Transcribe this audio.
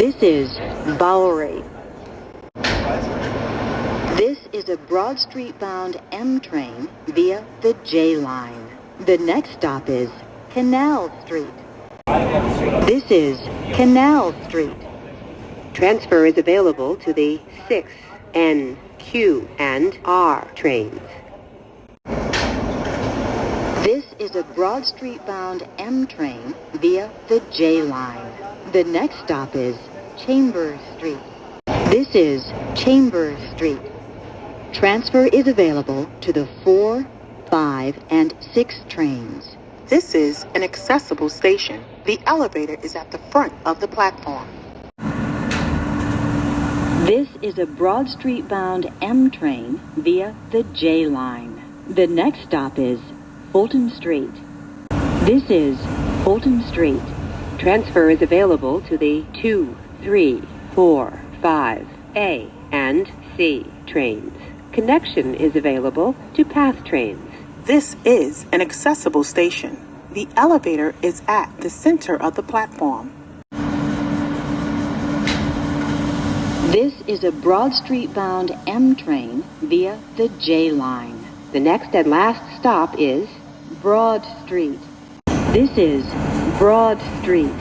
This is Bowery. This is a Broad Street-bound M train via the J line. The next stop is Canal Street. This is Canal Street. Transfer is available to the 6, N, Q, and R trains. This is a Broad Street-bound M train via the J line. The next stop is Chambers Street. This is Chambers Street. Transfer is available to the 4, 5, and 6 trains. This is an accessible station. The elevator is at the front of the platform. This is a Broad Street-bound M train via the J line. The next stop is Fulton Street. This is Fulton Street. Transfer is available to the 2, 3, 4, 5, A, and C trains. Connection is available to PATH trains. This is an accessible station. The elevator is at the center of the platform. This is a Broad Street-bound M train via the J line. The next and last stop is Broad Street. This is Broad Street.